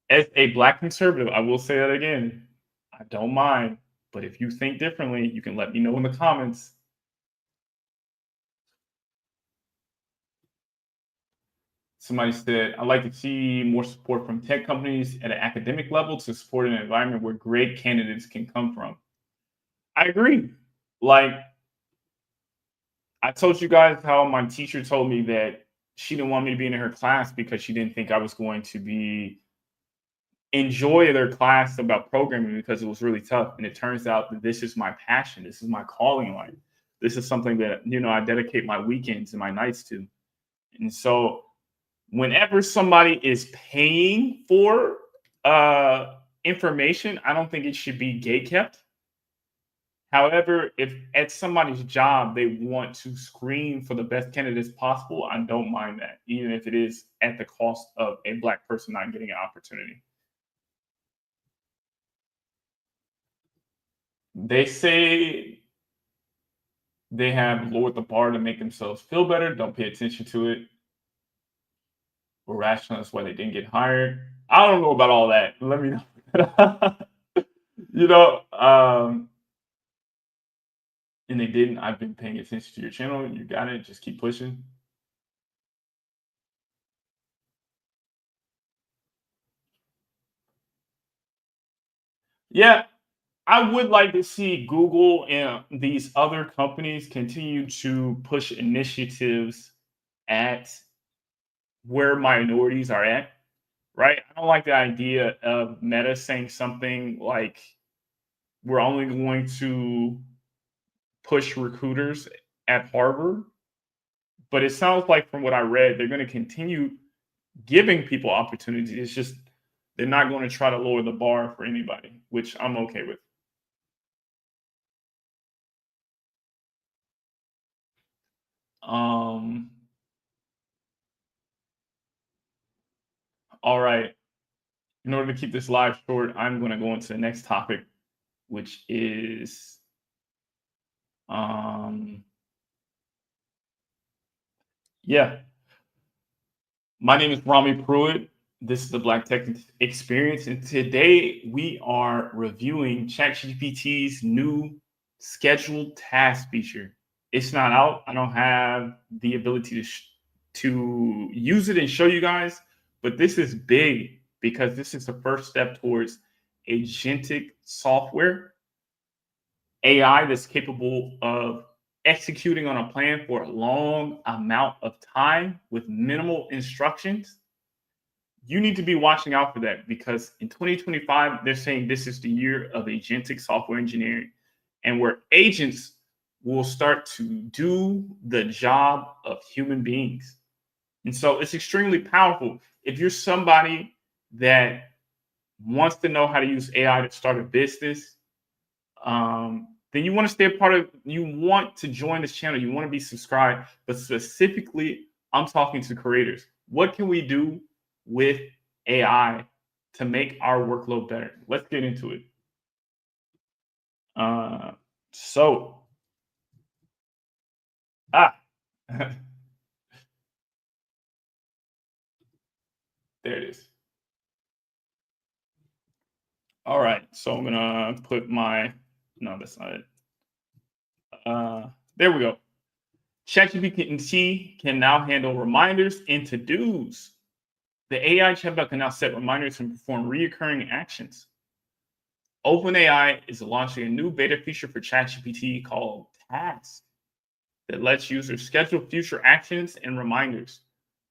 as a Black conservative, I will say that again. I don't mind, but if you think differently, you can let me know in the comments. Somebody said, I'd like to see more support from tech companies at an academic level to support an environment where great candidates can come from. I agree. Like, I told you guys how my teacher told me that she didn't want me to be in her class because she didn't think I was going to enjoy their class about programming because it was really tough. And it turns out that this is my passion. This is my calling in life. This is something that, I dedicate my weekends and my nights to. And so whenever somebody is paying for information, I don't think it should be gatekept. However, if at somebody's job they want to screen for the best candidates possible, I don't mind that, even if it is at the cost of a Black person not getting an opportunity. They say they have lowered the bar to make themselves feel better. Don't pay attention to it. We're rational. That's why they didn't get hired. I don't know about all that. Let me know. you know, um, and they didn't. I've been paying attention to your channel. You got it. Just keep pushing. Yeah, I would like to see Google and these other companies continue to push initiatives at where minorities are at, right? I don't like the idea of Meta saying something like we're only going to push recruiters at Harvard, but it sounds like from what I read, they're going to continue giving people opportunities. It's just they're not going to try to lower the bar for anybody, which I'm okay with. Um, all right. In order to keep this live short, I'm going to go into the next topic, which is yeah. My name is Rami Pruitt. This is the Black Tech Experience, and today we are reviewing ChatGPT's new scheduled task feature. It's not out. I don't have the ability to use it and show you guys, but this is big because this is the first step towards agentic software, AI that's capable of executing on a plan for a long amount of time with minimal instructions. You need to be watching out for that because in 2025, they're saying this is the year of agentic software engineering and where agents will start to do the job of human beings. And so it's extremely powerful. If you're somebody that wants to know how to use AI to start a business, then you want to stay a part of, you want to join this channel, you want to be subscribed, but specifically, I'm talking to creators. What can we do with AI to make our workload better? Let's get into it. So, there it is. All right, so I'm gonna put my, no, that's not it. There we go. ChatGPT can now handle reminders and to-dos. The AI chatbot can now set reminders and perform recurring actions. OpenAI is launching a new beta feature for ChatGPT called Tasks that lets users schedule future actions and reminders.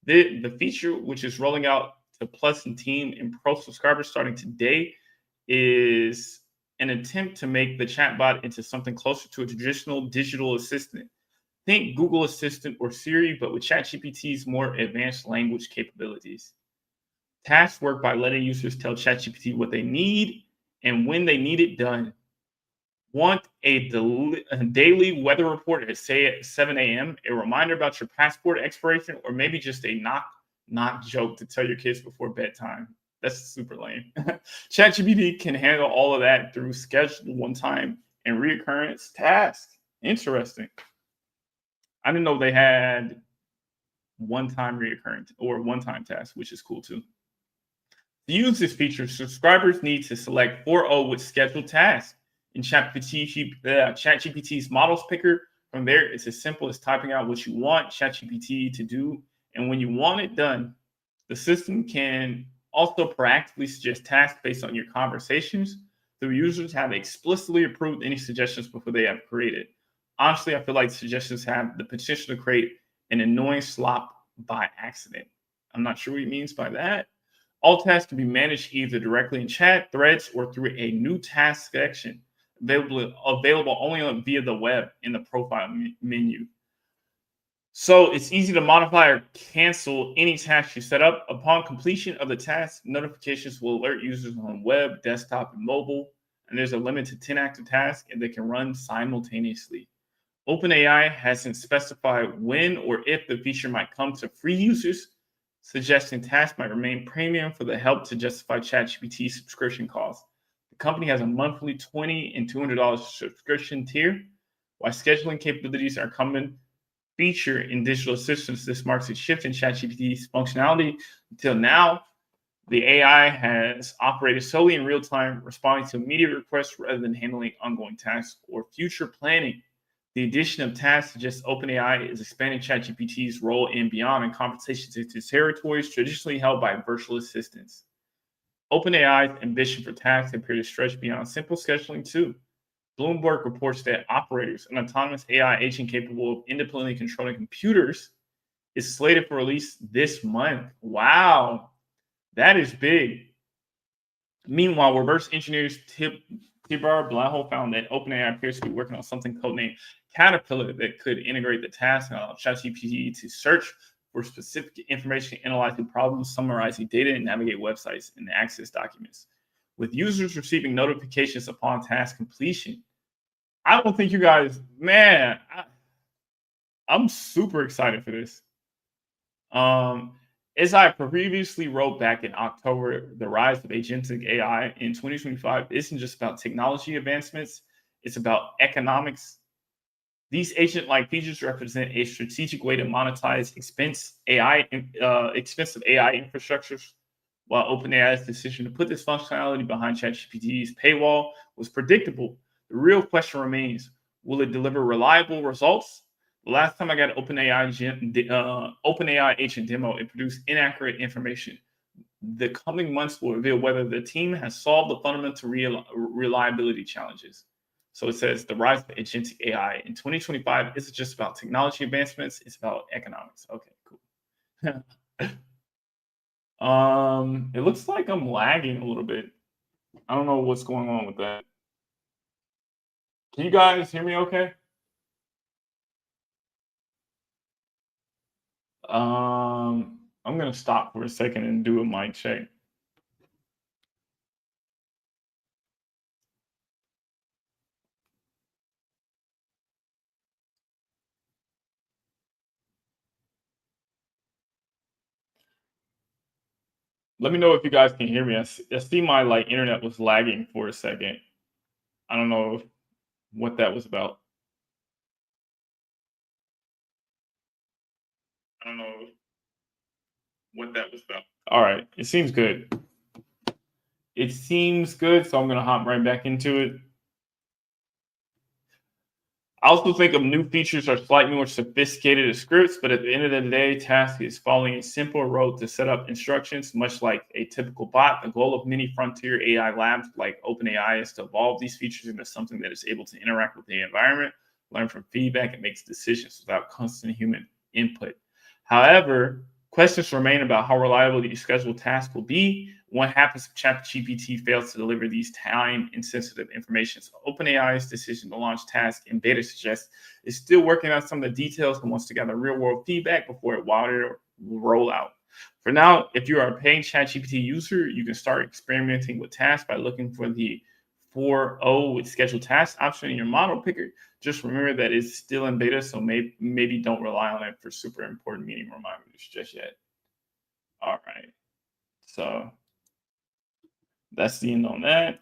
The feature, which is rolling out to Plus and Team and Pro subscribers starting today, is an attempt to make the chatbot into something closer to a traditional digital assistant. Think Google Assistant or Siri, but with ChatGPT's more advanced language capabilities. Tasks work by letting users tell ChatGPT what they need and when they need it done. Want a daily weather report at, say, at 7 a.m., a reminder about your passport expiration, or maybe just a knock joke to tell your kids before bedtime? That's super lame. ChatGPT can handle all of that through scheduled one-time and reoccurrence tasks. Interesting. I didn't know they had one-time reoccurring or one-time tasks, which is cool too. To use this feature, subscribers need to select 4.0 with scheduled tasks in ChatGPT's models picker. From there, it's as simple as typing out what you want ChatGPT to do, and when you want it done, the system can also proactively suggest tasks based on your conversations. The users have explicitly approved any suggestions before they have created. Honestly, I feel like suggestions have the potential to create an annoying slop by accident. I'm not sure what he means by that. All tasks can be managed either directly in chat, threads, or through a new task section, available only via the web in the profile menu. So it's easy to modify or cancel any task you set up. Upon completion of the task, notifications will alert users on web, desktop, and mobile. And there's a limit to 10 active tasks, and they can run simultaneously. OpenAI hasn't specified when or if the feature might come to free users, suggesting tasks might remain premium for the help to justify ChatGPT subscription costs. The company has a monthly $20 and $200 subscription tier. While scheduling capabilities are common feature in digital assistants, this marks a shift in ChatGPT's functionality. Until now, the AI has operated solely in real time, responding to immediate requests rather than handling ongoing tasks or future planning. The addition of tasks suggests OpenAI is expanding ChatGPT's role in beyond and conversations into territories traditionally held by virtual assistants. OpenAI's ambition for tasks appear to stretch beyond simple scheduling too. Bloomberg reports that Operators, an autonomous AI agent capable of independently controlling computers, is slated for release this month. Wow, that is big. Meanwhile, reverse engineers Tibor Blaho found that OpenAI appears to be working on something codenamed Caterpillar that could integrate the task and allow ChatGPT to search for specific information, analyzing problems, summarizing data, and navigate websites and access documents. With users receiving notifications upon task completion. I don't think you guys, man, I'm super excited for this. As I previously wrote back in October, the rise of agentic AI in 2025 isn't just about technology advancements, it's about economics. These agent-like features represent a strategic way to monetize expensive AI infrastructures. While OpenAI's decision to put this functionality behind ChatGPT's paywall was predictable, the real question remains, will it deliver reliable results? The last time I got OpenAI agent demo, it produced inaccurate information. The coming months will reveal whether the team has solved the fundamental reliability challenges. So it says the rise of agentic AI in 2025 isn't just about technology advancements, it's about economics. Okay, cool. It looks like I'm lagging a little bit. I don't know what's going on with that. Can you guys hear me okay? I'm gonna stop for a second and do a mic check. Let me know if you guys can hear me. I see my like internet was lagging for a second. I don't know what that was about. I don't know what that was about. All right, it seems good. It seems good, so I'm gonna hop right back into it. I also think of new features are slightly more sophisticated as scripts, but at the end of the day, task is following a simple road to set up instructions, much like a typical bot. The goal of many frontier AI labs like OpenAI is to evolve these features into something that is able to interact with the environment, learn from feedback, and makes decisions without constant human input. However, questions remain about how reliable these scheduled tasks will be. What happens if ChatGPT fails to deliver these time-insensitive information? So OpenAI's decision to launch tasks in beta suggests it's still working on some of the details and wants to gather real-world feedback before it wider roll out. For now, if you are a paying ChatGPT user, you can start experimenting with tasks by looking for the 4.0 with scheduled tasks option in your model picker. Just remember that it's still in beta, so maybe don't rely on it for super important meeting reminders just yet. All right. So that's the end on that.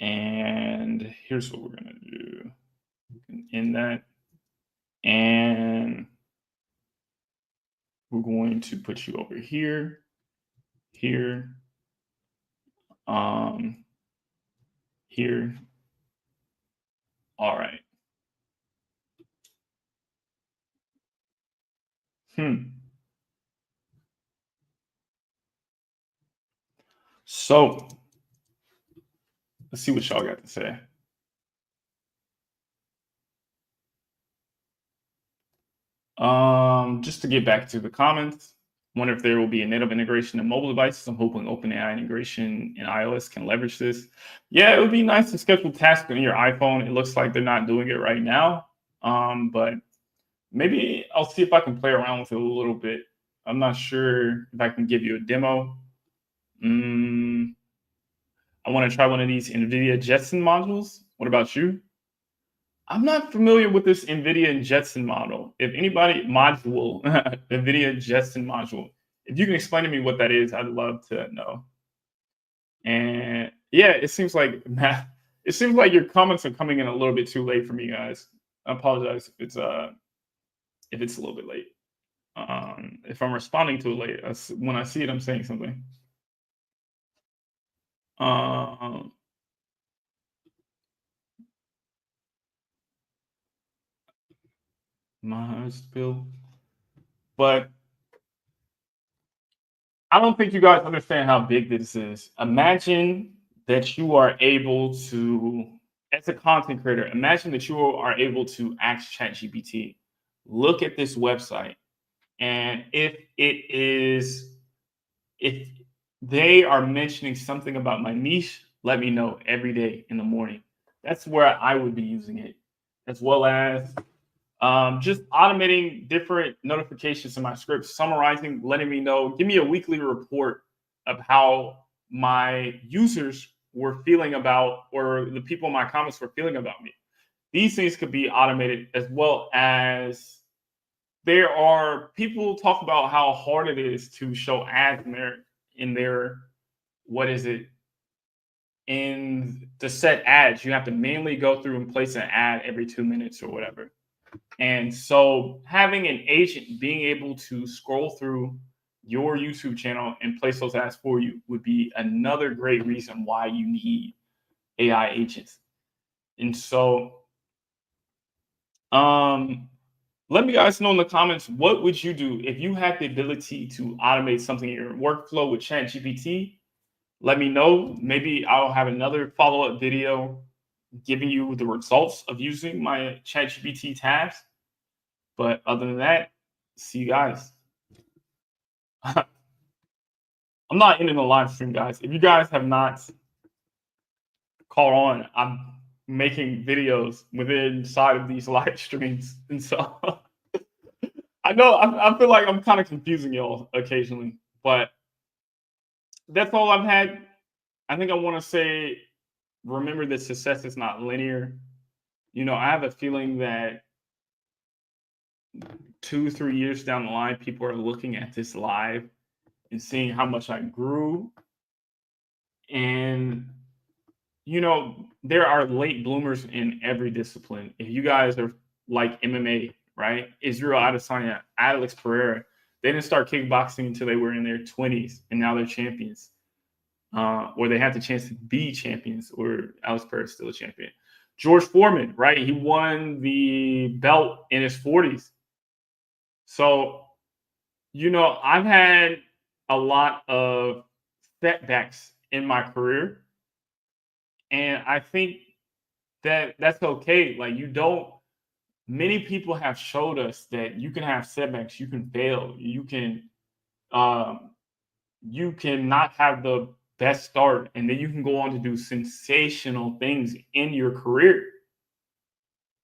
And here's what we're going to do. We can end that. And we're going to put you over here, here, here. All right. So let's see what y'all got to say. Just to get back to the comments, wonder if there will be a native integration in mobile devices. I'm hoping OpenAI integration in iOS can leverage this. Yeah, it would be nice to schedule tasks on your iPhone. It looks like they're not doing it right now, but maybe I'll see if I can play around with it a little bit. I'm not sure if I can give you a demo. I want to try one of these NVIDIA Jetson modules. What about you? I'm not familiar with this NVIDIA Jetson model. If anybody module, NVIDIA Jetson module, if you can explain to me what that is, I'd love to know. And yeah, it seems like your comments are coming in a little bit too late for me, guys. I apologize if it's a little bit late. If I'm responding to it late, when I see it, I'm saying something. My bill, but I don't think you guys understand how big this is. Imagine that you are able to, as a content creator, imagine that you are able to ask ChatGPT, look at this website, and if they are mentioning something about my niche, let me know every day in the morning. That's where I would be using it, as well as just automating different notifications in my scripts, summarizing, letting me know, give me a weekly report of how my users were feeling about, or the people in my comments were feeling about me. These things could be automated, as well as there are people talk about how hard it is to show ads in their what is it in the set ads. You have to manually go through and place an ad every 2 minutes or whatever. And so having an agent being able to scroll through your YouTube channel and place those ads for you would be another great reason why you need AI agents. And so let me guys know in the comments, what would you do if you had the ability to automate something in your workflow with ChatGPT? Let me know. Maybe I'll have another follow-up video giving you the results of using my ChatGPT tabs. But other than that, see you guys. I'm not ending the live stream, guys. If you guys have not caught on, I'm making videos within inside of these live streams. And so I know I feel like I'm kind of confusing y'all occasionally, but that's all I've had. I think I want to say, remember that success is not linear. You know, I have a feeling that 2-3 years down the line, people are looking at this live and seeing how much I grew. And you know, there are late bloomers in every discipline. If you guys are like MMA, right? Israel Adesanya, Alex Pereira, they didn't start kickboxing until they were in their 20s, and now they're champions. Or they had the chance to be champions, or Alex Pereira is still a champion. George Foreman, right? He won the belt in his 40s. So, you know, I've had a lot of setbacks in my career. And I think that that's okay. Like, you don't, many people have showed us that you can have setbacks, you can fail, um, you can not have the best start, and then you can go on to do sensational things in your career.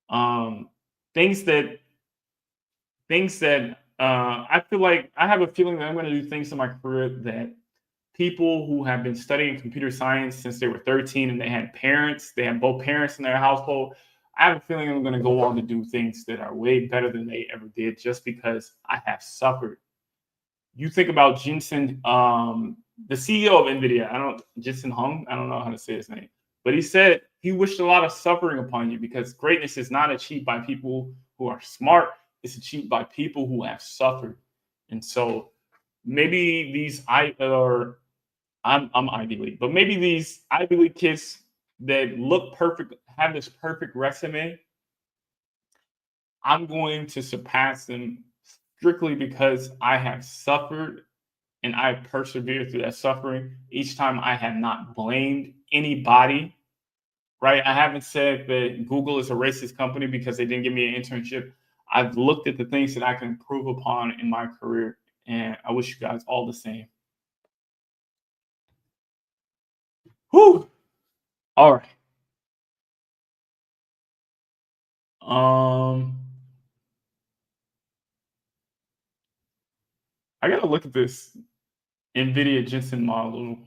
Um, things that I feel like I have a feeling that I'm going to do things in my career that people who have been studying computer science since they were 13 and they had both parents in their household. I have a feeling I'm going to go on to do things that are way better than they ever did just because I have suffered. You think about Jensen, the CEO of NVIDIA, Jensen Hung, I don't know how to say his name, but he said he wished a lot of suffering upon you because greatness is not achieved by people who are smart, it's achieved by people who have suffered. And so maybe these I'm Ivy League, but maybe these Ivy League kids that look perfect, have this perfect resume, I'm going to surpass them strictly because I have suffered and I persevered through that suffering. Each time I have not blamed anybody, right? I haven't said that Google is a racist company because they didn't give me an internship. I've looked at the things that I can improve upon in my career, and I wish you guys all the same. Whew. All right. Um, I gotta look at this NVIDIA Jensen model.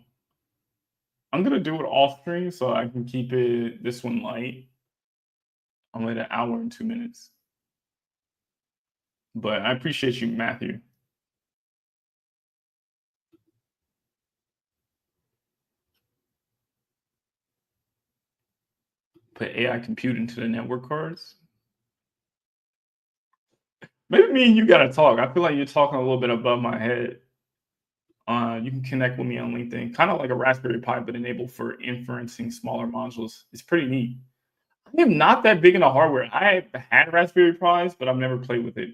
I'm gonna do it off screen so I can keep this one light. I'm at an hour and 2 minutes. But I appreciate you, Matthew. Put AI compute into the network cards. Maybe me and you gotta talk. I feel like you're talking a little bit above my head. You can connect with me on LinkedIn, kind of like a Raspberry Pi, but enabled for inferencing smaller modules. It's pretty neat. I am not that big into hardware. I had Raspberry Pis, but I've never played with it.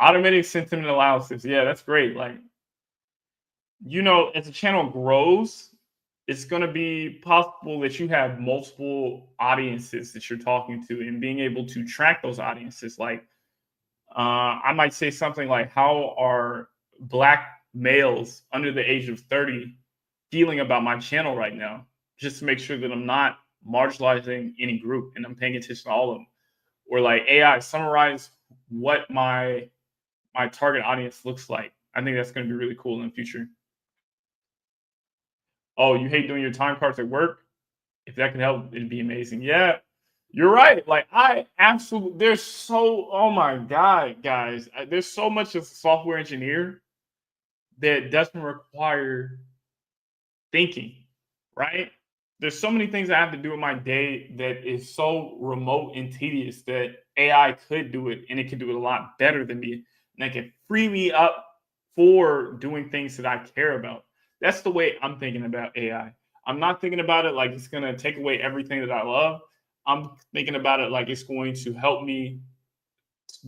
Automatic sentiment analysis. Yeah, that's great. Like, you know, as the channel grows, it's going to be possible that you have multiple audiences that you're talking to and being able to track those audiences. Like, I might say something like, how are Black males under the age of 30 feeling about my channel right now? Just to make sure that I'm not marginalizing any group and I'm paying attention to all of them. Or like AI, summarize what my target audience looks like. I think that's going to be really cool in the future. Oh, you hate doing your time cards at work? If that could help, it'd be amazing. Yeah, you're right. Like, I absolutely, oh my God, guys, there's so much as a software engineer that doesn't require thinking, right? There's so many things I have to do in my day that is so remote and tedious that AI could do it and it could do it a lot better than me. And it can free me up for doing things that I care about. That's the way I'm thinking about AI. I'm not thinking about it like it's going to take away everything that I love. I'm thinking about it like it's going to help me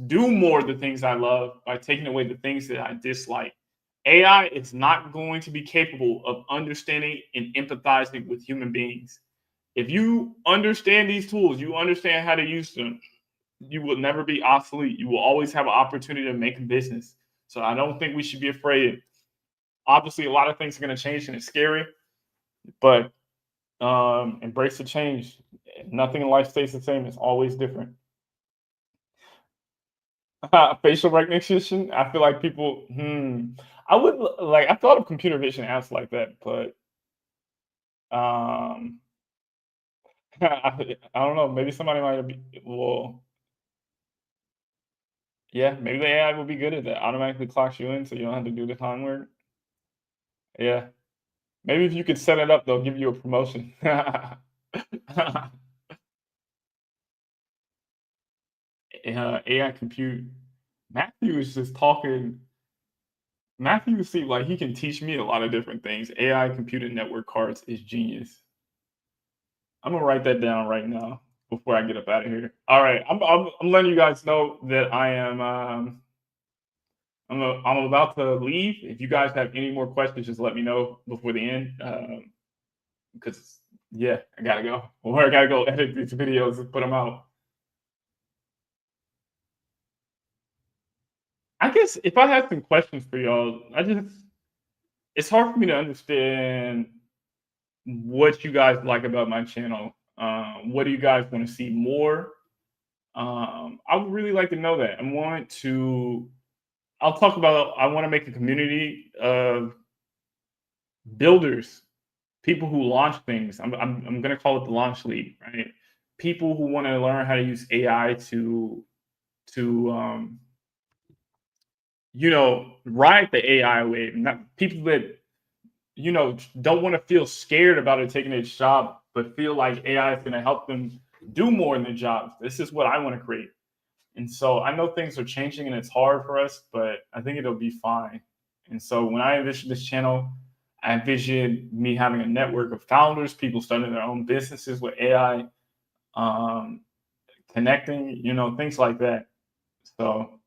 do more of the things I love by taking away the things that I dislike. AI is not going to be capable of understanding and empathizing with human beings. If you understand these tools, you understand how to use them, you will never be obsolete. You will always have an opportunity to make a business. So I don't think we should be afraid. Obviously, a lot of things are going to change and it's scary, but embrace the change. Nothing in life stays the same. It's always different. Facial recognition. I feel like people. I would like. I thought of computer vision apps like that, but um, I don't know. Maybe somebody might be. Well, Yeah, maybe the AI will be good at that. Automatically clocks you in so you don't have to do the homework. Yeah. Maybe if you could set it up, they'll give you a promotion. AI compute. Matthew is just talking. Matthew seems like he can teach me a lot of different things. AI computed network cards is genius. I'm gonna write that down right now before I get up out of here. All right, I'm letting you guys know that I am I'm about to leave. If you guys have any more questions, just let me know before the end. Because yeah, I gotta go, or I gotta go edit these videos and put them out. I guess if I had some questions for y'all, it's hard for me to understand what you guys like about my channel. What do you guys want to see more? I would really like to know that. I'll talk about, I want to make a community of builders, people who launch things. I'm going to call it the launch lead, right? People who want to learn how to use AI to ride the AI wave. Not people that don't want to feel scared about it taking its job, but feel like AI is going to help them do more in their jobs. This is what I want to create. And so I know things are changing and it's hard for us, but I think it'll be fine. And so when I envision this channel, I envision me having a network of founders, people starting their own businesses with AI, connecting, things like that. So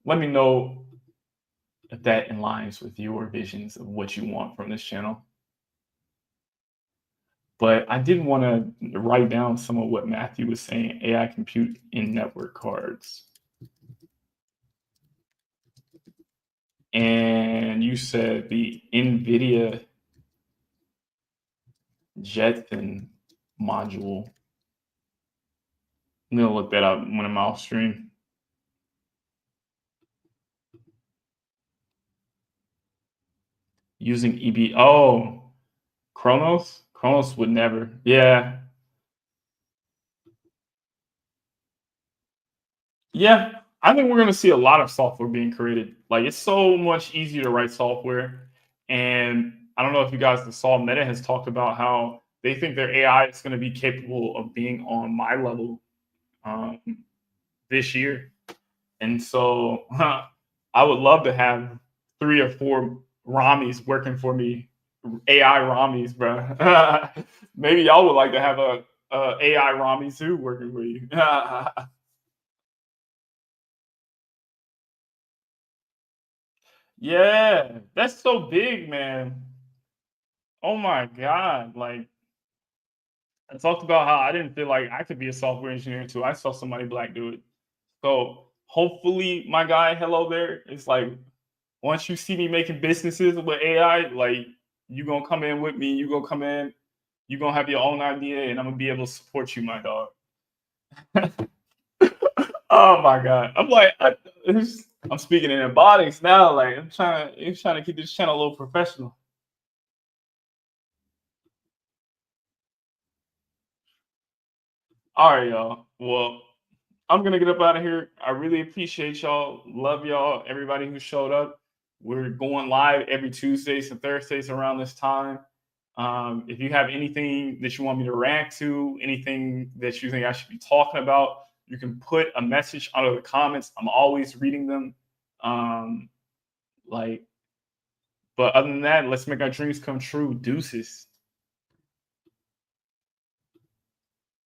let me know if that aligns with your visions of what you want from this channel. But I did want to write down some of what Matthew was saying, AI compute in network cards. And you said the NVIDIA Jetson module. I'm going to look that up when I'm off stream. Using EB. Oh, Chronos? Chronos would never. Yeah. Yeah. I think we're going to see a lot of software being created. Like, it's so much easier to write software. And I don't know if you guys saw, Meta has talked about how they think their AI is going to be capable of being on my level this year. And so I would love to have 3 or 4 Ramis working for me, AI Ramis, bro. Maybe y'all would like to have a AI Rami too working for you. Yeah, that's so big, man. Oh my god! Like, I talked about how I didn't feel like I could be a software engineer too. I saw somebody black do it. So hopefully, my guy, hello there. It's like, once you see me making businesses with AI, like, you gonna come in with me. You gonna come in. You gonna have your own idea, and I'm gonna be able to support you, my dog. Oh my god! I'm speaking in embodies now. Like, I'm trying to keep this channel a little professional. All right, y'all. Well, I'm gonna get up out of here. I really appreciate y'all. Love y'all. Everybody who showed up. We're going live every Tuesdays and Thursdays around this time. If you have anything that you want me to react to, anything that you think I should be talking about, you can put a message under the comments. I'm always reading them. Um, like, but other than that, let's make our dreams come true. Deuces.